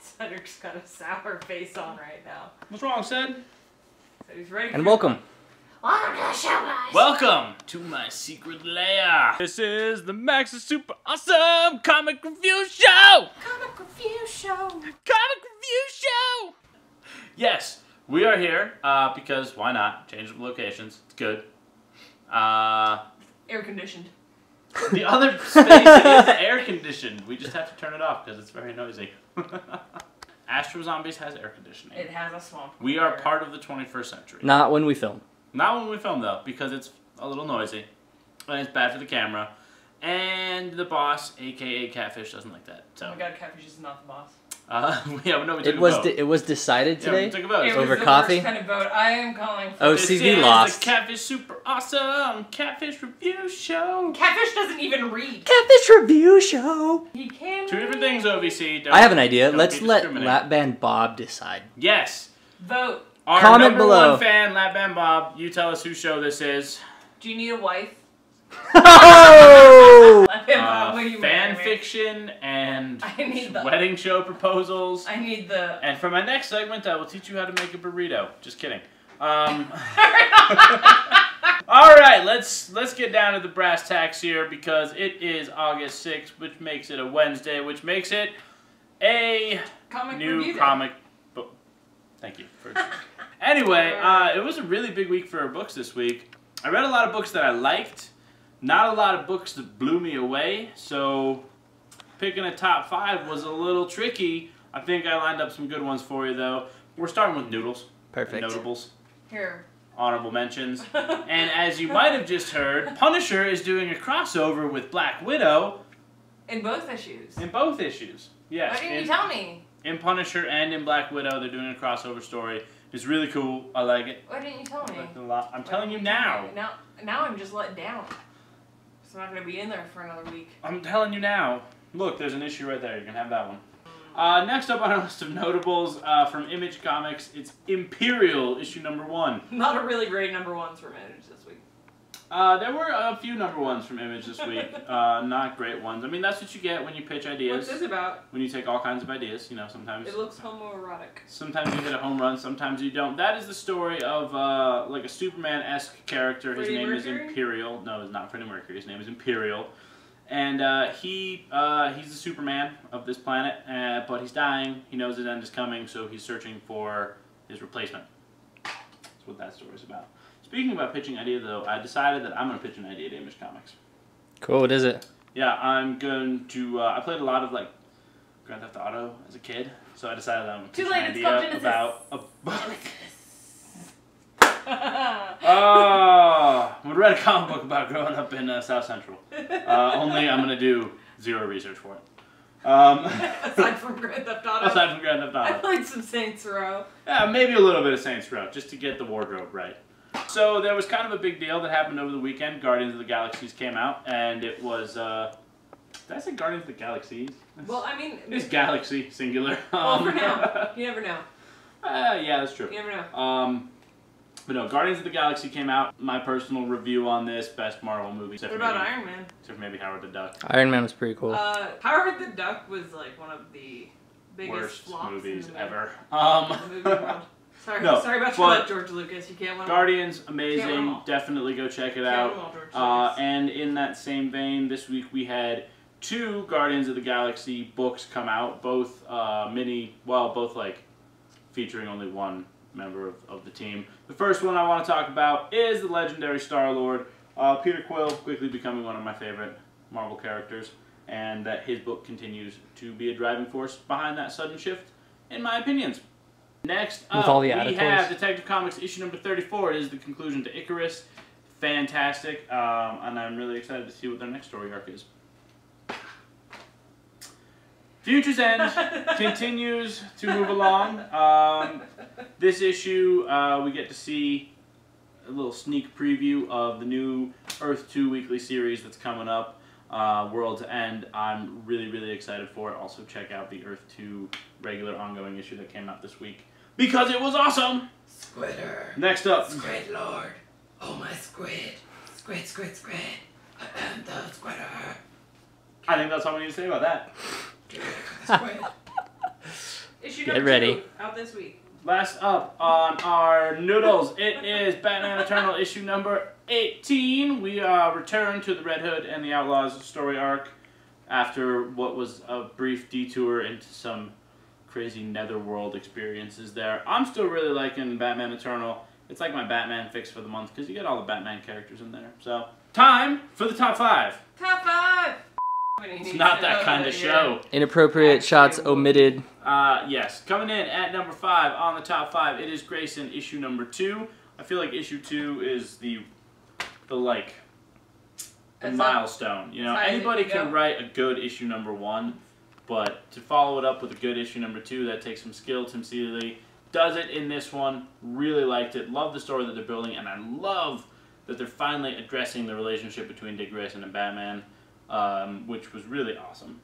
Cedric's got a sour face on right now. What's wrong, Ced? So he's ready. And welcome. Welcome to the show, guys. Welcome to my secret lair. This is the Maxx Super Awesome Comic Review Show. Comic review show. Comic Review Show. Yes, we are here because why not? Change of locations. It's good. Air conditioned. The other space is air conditioned. We just have to turn it off because it's very noisy. Astro Zombies has air conditioning. It has a swamp. We are part of the 21st century. Not when we film. Not when we film though, because it's a little noisy, and it's bad for the camera, and the boss, aka Catfish, doesn't like that. So. Oh my god, Catfish is not the boss. Yeah, no, we took a vote. It was decided today. Yeah, we took a vote. It was Over the coffee? worst kind of vote. I am calling for OCV lost. The Catfish Super Awesome Catfish Review Show. Catfish doesn't even read. Catfish Review Show. He can. Two different things, OVC. I have an idea. Don't Let's be let discriminating. Lapband Bob decide. Yes. Vote. Our Comment number below. one fan, Lapband Bob. You tell us whose show this is. Do you need a wife? Oh! What do you Fan mean? fiction and I need the- wedding show proposals. I need the. And for my next segment, I will teach you how to make a burrito. Just kidding. All right, let's get down to the brass tacks here because it is August 6th, which makes it a Wednesday, which makes it a Comic new review day. comic book. Thank you. Anyway, it was a really big week for books this week. I read a lot of books that I liked. Not a lot of books that blew me away, so picking a top 5 was a little tricky. I think I lined up some good ones for you, though. We're starting with Noodles. Perfect. Notables. Here. Honorable mentions. And as you might have just heard, Punisher is doing a crossover with Black Widow. In both issues. In both issues. Yes. Why didn't you tell me? In Punisher and in Black Widow, they're doing a crossover story. It's really cool. I like it. Why didn't you tell me? I like it a lot. I'm telling you now. Now I'm just let down. So I'm not going to be in there for another week. I'm telling you now. Look, there's an issue right there. You can have that one. Next up on our list of notables from Image Comics, it's Imperial, issue number 1. Not a really great number 1s from Image this week. There were a few number 1s from Image this week. Not great ones. I mean, that's what you get when you pitch ideas. What's this about? When you take all kinds of ideas, you know, sometimes. It looks homoerotic. Sometimes you hit a home run, sometimes you don't. That is the story of like a Superman-esque character. His name is Imperial. No, it's not Freddie Mercury. His name is Imperial. And he's the Superman of this planet, but he's dying. He knows his end is coming, so he's searching for his replacement. That's what that story's about. Speaking about pitching ideas, though, I decided that I'm going to pitch an idea to Image Comics. Cool, what is it? Yeah, I'm going to... I played a lot of, like, Grand Theft Auto as a kid, so I decided I'm going to pitch an idea about... Oh, I read a comic book about growing up in South Central. Only I'm going to do 0 research for it. Aside from Grand Theft Auto. Aside from Grand Theft Auto. I played some Saints Row. Yeah, maybe a little bit of Saints Row, just to get the wardrobe right. So there was kind of a big deal that happened over the weekend. Guardians of the Galaxies came out, and it was, did I say Guardians of the Galaxies? Well, I mean... It's Galaxy, singular. Well, for now. You never know. Yeah, that's true. You never know. But no, Guardians of the Galaxy came out. My personal review on this, best Marvel movie. What about Iron Man? Except for maybe Howard the Duck. Iron Man was pretty cool. Howard the Duck was like one of the biggest Worst flops movies in the ever. the movie world. Sorry, No, sorry about but your George Lucas. You can't win Guardians, Can't win them amazing. all. Definitely go check it Can't win them out. all, George Lucas. And in that same vein, this week we had 2 Guardians of the Galaxy books come out. Both both like featuring only one member of the team. The first one I want to talk about is the legendary Star-Lord, Peter Quill, quickly becoming one of my favorite Marvel characters, and that his book continues to be a driving force behind that sudden shift, in my opinions. Next up, we have Detective Comics issue number 34. It is the conclusion to Icarus. Fantastic, and I'm really excited to see what their next story arc is. Future's End continues to move along. This issue, we get to see a little sneak preview of the new Earth 2 weekly series that's coming up, World's End. I'm really, really excited for it. Also, check out the Earth 2 regular ongoing issue that came out this week, because it was awesome! Squidder. Next up. Squid Lord. Oh, my squid. Squid, squid, squid. I am the Squidder. I think that's all we need to say about that. Squid. Issue Get number ready. 2 out this week. Last up on our noodles, it is Batman Eternal issue number 18. We return to the Red Hood and the Outlaws story arc after what was a brief detour into some crazy netherworld experiences there. I'm still really liking Batman Eternal. It's like my Batman fix for the month because you get all the Batman characters in there. So, time for the top 5. Top 5! It's not that kind of show. Inappropriate shots omitted. Yes. Coming in at number 5 on the top 5, it is Grayson issue number 2. I feel like issue 2 is the milestone. You know, anybody can write a good issue number 1, but to follow it up with a good issue number 2, that takes some skill. Tim Seeley does it in this one. Really liked it. Love the story that they're building, and I love that they're finally addressing the relationship between Dick Grayson and Batman, which was really awesome.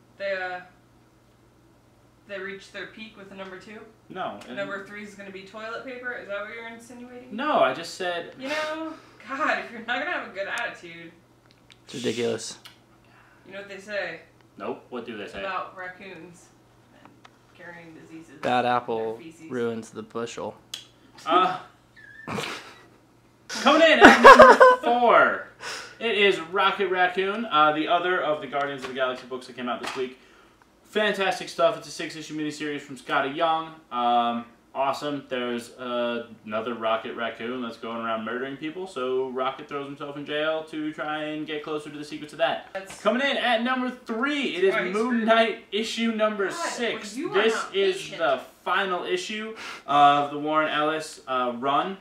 They reached their peak with the number 2? No. Number 3 is going to be toilet paper? Is that what you're insinuating? No, I just said... You know, God, if you're not going to have a good attitude... It's ridiculous. You know what they say? Nope. What do they say? About raccoons and carrying diseases. Bad apple ruins the bushel. Coming in at number 4, it is Rocket Raccoon, the other of the Guardians of the Galaxy books that came out this week. Fantastic stuff. It's a 6-issue miniseries from Scotty Young. Awesome. There's another Rocket Raccoon that's going around murdering people, so Rocket throws himself in jail to try and get closer to the secrets of that. Coming in at number 3, it is Moon Knight issue number 6. This is the final issue of the Warren Ellis run.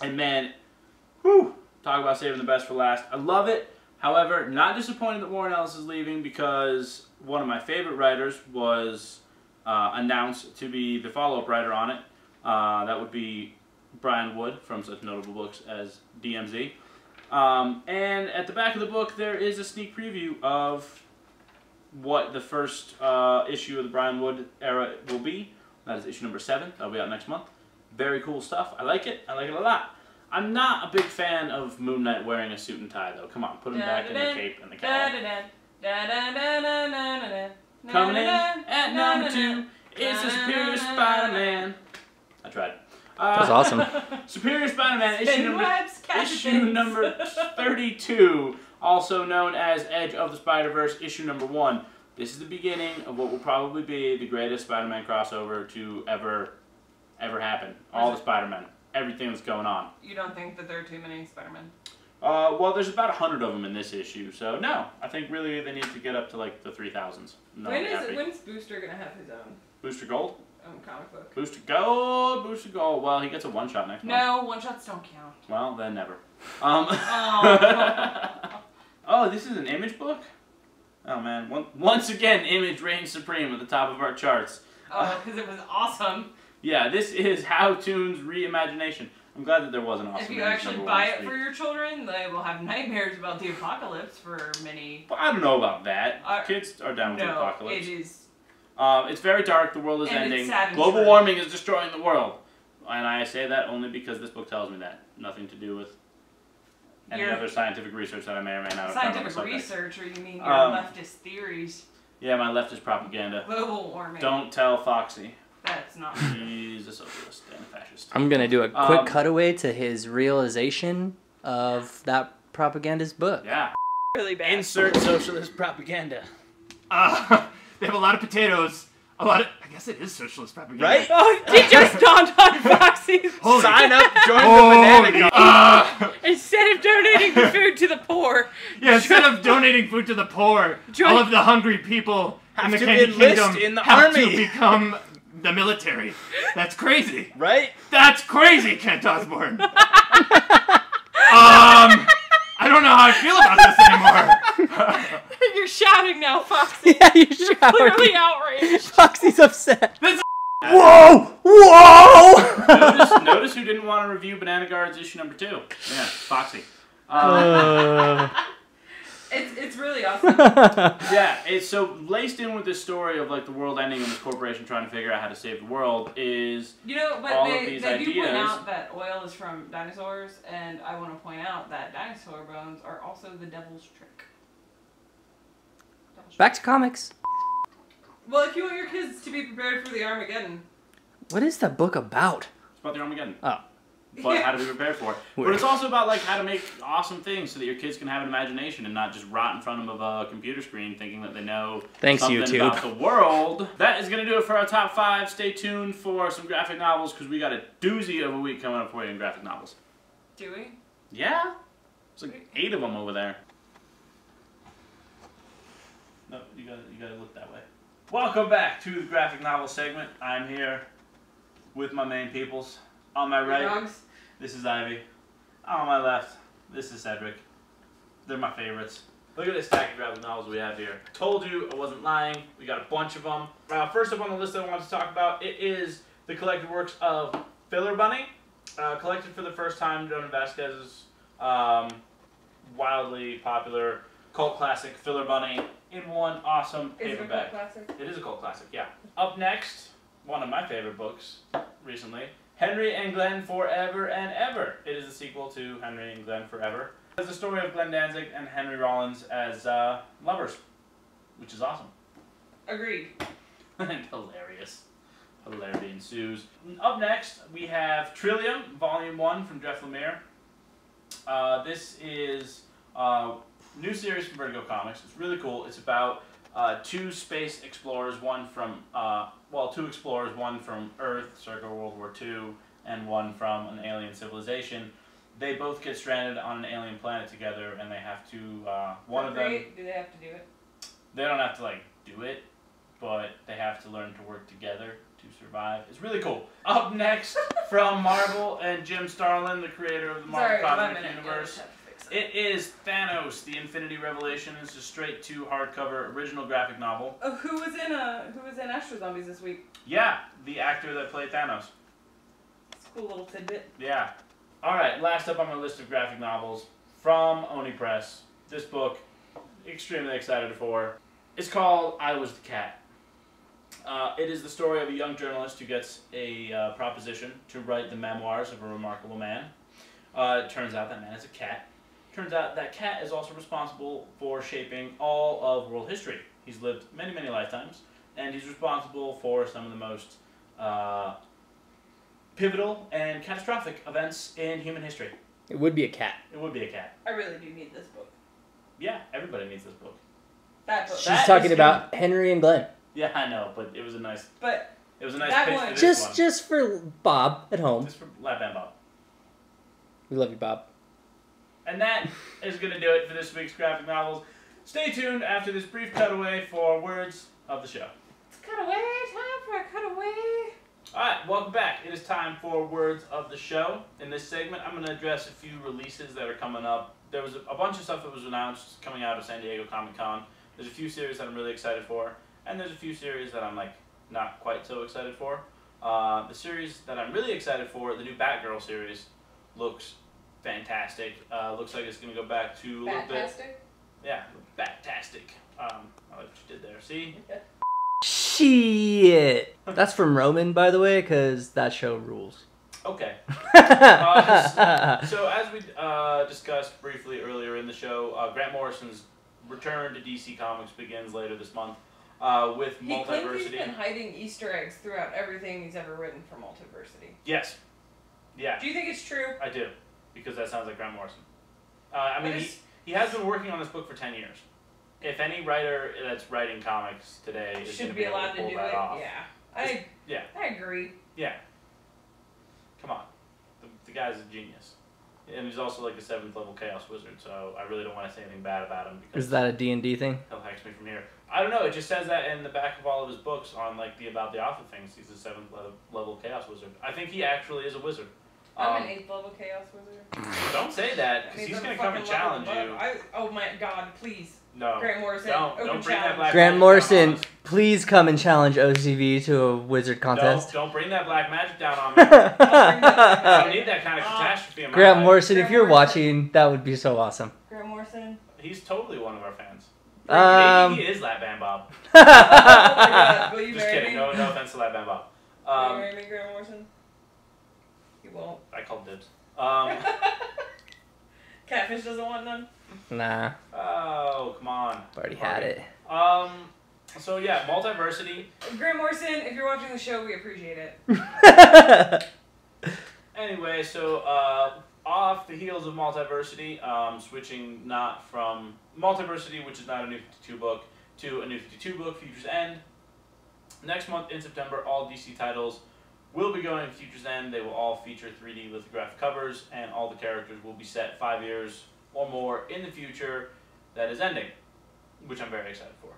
And man, whew, talk about saving the best for last. I love it. However, not disappointed that Warren Ellis is leaving because one of my favorite writers was announced to be the follow-up writer on it. That would be Brian Wood from such notable books as DMZ. And at the back of the book, there is a sneak preview of what the first issue of the Brian Wood era will be. That is issue number 7. That'll be out next month. Very cool stuff. I like it. I like it a lot. I'm not a big fan of Moon Knight wearing a suit and tie, though. Come on, put him back in the cape and the cowl. Coming in at number 2, it's the Superior Spider-Man. I tried. That was awesome. Superior Spider-Man issue number 32, also known as Edge of the Spider-Verse, issue number 1. This is the beginning of what will probably be the greatest Spider-Man crossover to ever happen. All the Spider-Men. Everything that's going on. You don't think that there are too many Spider-Men? Well, there's about 100 of them in this issue, so no. I think really they need to get up to like the 3,000s. When's Booster gonna have his own? Booster Gold? Comic book. Booster Gold, Booster Gold. Well, he gets a one-shot next month. No, one-shots don't count. Well, then never. Oh, this is an Image book? Oh man, once again, Image reigns supreme at the top of our charts. Oh, because it was awesome. Yeah, this is Howtoons reimagination. I'm glad that there was an awesome. If you actually buy it for your children, they will have nightmares about the apocalypse for many... Well, I don't know about that. Kids are down with the apocalypse. It is... it's very dark, the world is ending. Global warming is destroying the world. And I say that only because this book tells me that. Nothing to do with any other scientific research that I may or may not have done on the subject. Scientific research, or you mean your leftist theories? Yeah, my leftist propaganda. Global warming. Don't tell Foxy. That's not. He's a socialist and a fascist. I'm going to do a quick cutaway to his realization of that propagandist book. Yeah. Really bad. Insert socialist propaganda. They have a lot of potatoes. I guess it is socialist propaganda. Right? Oh, it just dawned on Foxy. Sign up, join the banana club. Instead of donating the food to the poor. Yeah, instead of donating food to the poor, all of the hungry people in the Candy Kingdom have to become the military. That's crazy. Right? That's crazy, Kent Osborne. I don't know how I feel about this anymore. You're shouting now, Foxy. Yeah, you're shouting. Clearly outraged. Foxy's upset. Whoa! Whoa! Notice who didn't want to review Banana Guards issue number 2. Yeah, Foxy. It's really awesome. Yeah, it's so laced in with this story of like the world ending and this corporation trying to figure out how to save the world is but they do point out that oil is from dinosaurs, and I want to point out that dinosaur bones are also the devil's trick. Back to comics. Well, if you want your kids to be prepared for the Armageddon. What is that book about? It's about the Armageddon. Oh. But how to be prepared for it. Weird. But it's also about like how to make awesome things so that your kids can have an imagination and not just rot in front of a computer screen thinking that they know something YouTube. about the world. That is going to do it for our top 5. Stay tuned for some graphic novels because we got a doozy of a week coming up for you in graphic novels. Do we? Yeah? There's like 8 of them over there. No, you gotta look that way. Welcome back to the graphic novel segment. I'm here with my main peoples. On my right, Dogs. this is Ivy. On my left, this is Cedric. They're my favorites. Look at this stack of graphic novels we have here. Told you I wasn't lying. We got a bunch of them. First up on the list I wanted to talk about, it is the collected works of Filler Bunny. Collected for the first time, Jonah Vasquez's wildly popular cult classic, Filler Bunny, in one awesome paperback. Is it a cult classic? It is a cult classic, yeah. Up next, one of my favorite books recently, Henry and Glenn Forever and Ever. It is a sequel to Henry and Glenn Forever. It's the story of Glenn Danzig and Henry Rollins as lovers, which is awesome. Agreed. And hilarious. Hilarity ensues. Up next, we have Trillium, Volume 1 from Jeff Lemire. This is a new series from Vertigo Comics. It's really cool. It's about 2 space explorers, two explorers, one from Earth, circa World War II, and one from an alien civilization. They both get stranded on an alien planet together, and they have to, one of them... Do they have to do it? They don't have to, like, do it, but they have to learn to work together to survive. It's really cool. Up next, from Marvel and Jim Starlin, the creator of the Marvel Comic Universe, it is Thanos, the Infinity Revelation. It's a straight-to hardcover original graphic novel. Oh, who was in Astro Zombies this week? Yeah, the actor that played Thanos. It's a cool little tidbit. Yeah. All right, last up on my list of graphic novels from Oni Press. This book, extremely excited for. It's called I Was the Cat. It is the story of a young journalist who gets a proposition to write the memoirs of a remarkable man. It turns out that man is a cat. Turns out that cat is also responsible for shaping all of world history. He's lived many, many lifetimes, and he's responsible for some of the most pivotal and catastrophic events in human history. It would be a cat. It would be a cat. I really do need this book. Yeah, everybody needs this book. That book. She's talking about Henry and Glenn. Yeah, I know, but it was a nice. But it was a nice that pitch one, for this one. Just for Bob at home. Just for Lap Band Bob. We love you, Bob. And that is going to do it for this week's graphic novels. Stay tuned after this brief cutaway for words of the show. It's cutaway time for a cutaway. Alright, welcome back. It is time for words of the show. In this segment, I'm going to address a few releases that are coming up. There was a bunch of stuff that was announced coming out of San Diego Comic-Con. There's a few series that I'm really excited for, and there's a few series that I'm not quite so excited for. The series that I'm really excited for, the new Batgirl series, looks fantastic. Looks like it's going to go back to a little bit... Yeah, Batastic. I like what you did there. See? Shit. That's from Roman, by the way, because that show rules. Okay. So as we discussed briefly earlier in the show, Grant Morrison's return to DC Comics begins later this month with Multiversity. He claims he's been hiding Easter eggs throughout everything he's ever written for Multiversity. Yes. Yeah. Do you think it's true? I do, because that sounds like Grant Morrison. I mean, he has been working on this book for 10 years. If any writer that's writing comics today is should going be allowed to pull do that it. off. Yeah. I agree. Yeah. Come on. The guy's a genius. And he's also like a 7th level Chaos Wizard, so I really don't want to say anything bad about him. Because is that a D&D thing? He'll hex me from here. I don't know, it just says that in the back of all of his books on like the About the Author things. He's a 7th level Chaos Wizard. I think he actually is a wizard. I'm an 8th level Chaos Wizard. Don't say that, because he's going to come and challenge you. Oh my god, please. No. Grant Morrison, don't bring that black Grant magic Morrison, down on us. please come and challenge OCV to a wizard contest. Don't bring that black magic down on me. I don't need that kind of catastrophe in my Grant life. Morrison, Grant if you're Morrison. watching, that would be so awesome. Grant Morrison. He's totally one of our fans. Maybe he is Lap Band Bob. Oh my god, will you Just marry kidding. me? No offense to Lap Band Bob. Will you marry me, Grant Morrison? You won't. I called dibs. Catfish doesn't want none? Nah, Oh, come on. I've already had it. So yeah, Multiversity. Grant Morrison, if you're watching the show, we appreciate it. Anyway, so off the heels of Multiversity, switching not from Multiversity, which is not a New 52 book, to a New 52 book, Future's End. Next month in September, all DC titles will be going to Future's End. They will all feature 3D lithographic covers, and all the characters will be set 5 years or more in the future that is ending, which I'm very excited for.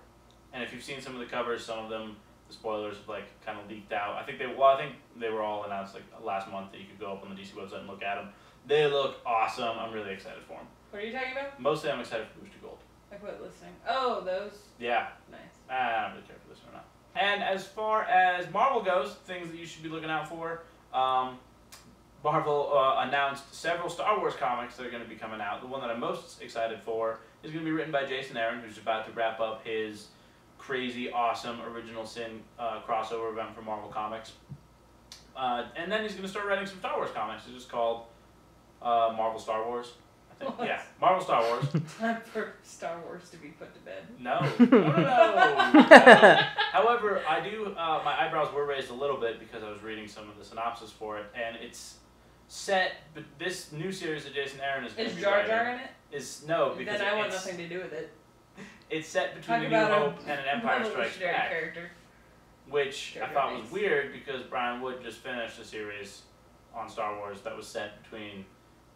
And if you've seen some of the covers, some of them, the spoilers have like kind of leaked out. I think they were all announced like last month that you could go up on the DC website and look at them. They look awesome. I'm really excited for them. What are you talking about? Mostly I'm excited for Booster Gold. I quit listening. Oh, those? Yeah. Nice. I don't really care for this one or not. And as far as Marvel goes, things that you should be looking out for, Marvel announced several Star Wars comics that are going to be coming out. The one that I'm most excited for is going to be written by Jason Aaron, who's about to wrap up his crazy, awesome Original Sin crossover event for Marvel Comics. And then he's going to start writing some Star Wars comics. It's just called Marvel Star Wars. I think. What? Yeah, Marvel Star Wars. Time for Star Wars to be put to bed. No. However, I do, my eyebrows were raised a little bit because I was reading some of the synopsis for it, and it's set, but this new series that Jason Aaron is going to be writing... Is Jar Jar in it? Because then I want nothing to do with it. It's set between A New Hope and an Empire Strikes Back, character. which I thought was weird because Brian Wood just finished a series on Star Wars that was set between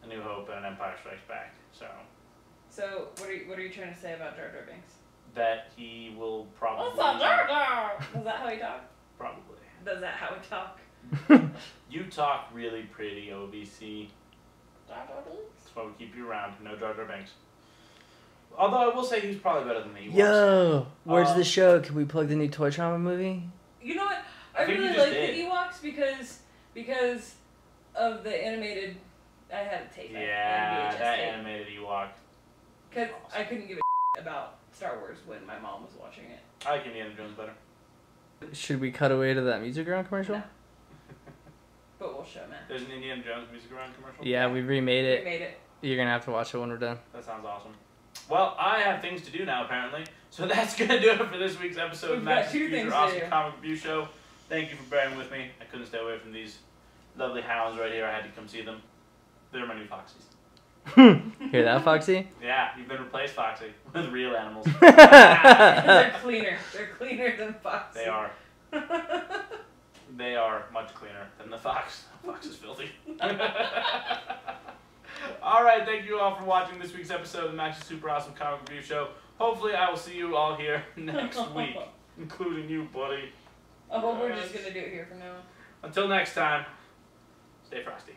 A New Hope and an Empire Strikes Back. So what are you trying to say about Jar Jar Binks? That he will probably... What's up, Jar Jar? Is that how he talk? Probably. Does that how he talk? You talk really pretty, OBC. Jar Jar Binks? That's why we keep you around. No Jar Jar Binks. Although I will say he's probably better than the Ewoks. Yo, where's the show? Can we plug the new Toy Trauma movie? You know what? I really like the Ewoks because of the animated. I had to take that. Yeah, that animated Ewok. Because I couldn't give a about Star Wars when my mom was watching it. I like Indiana Jones better. Should we cut away to that Music Ground commercial? No. But we'll show, man. There's an Indiana Jones Music Around commercial? Yeah, we remade it. We made it. You're going to have to watch it when we're done. That sounds awesome. Well, I have things to do now, apparently. So that's going to do it for this week's episode of Max's Future Awesome Comic Review Show. Thank you for bearing with me. I couldn't stay away from these lovely hounds right here. I had to come see them. They're my new foxies. Hear that, Foxy? Yeah, you've been replaced, Foxy, with real animals. They're cleaner. They're cleaner than Foxy. They are. They are much cleaner than the fox. The fox is filthy. Alright, thank you all for watching this week's episode of the Max's Super Awesome Comic Review Show. Hopefully I will see you all here next week, including you, buddy. I hope we're just going to do it here from now on. Until next time, stay frosty.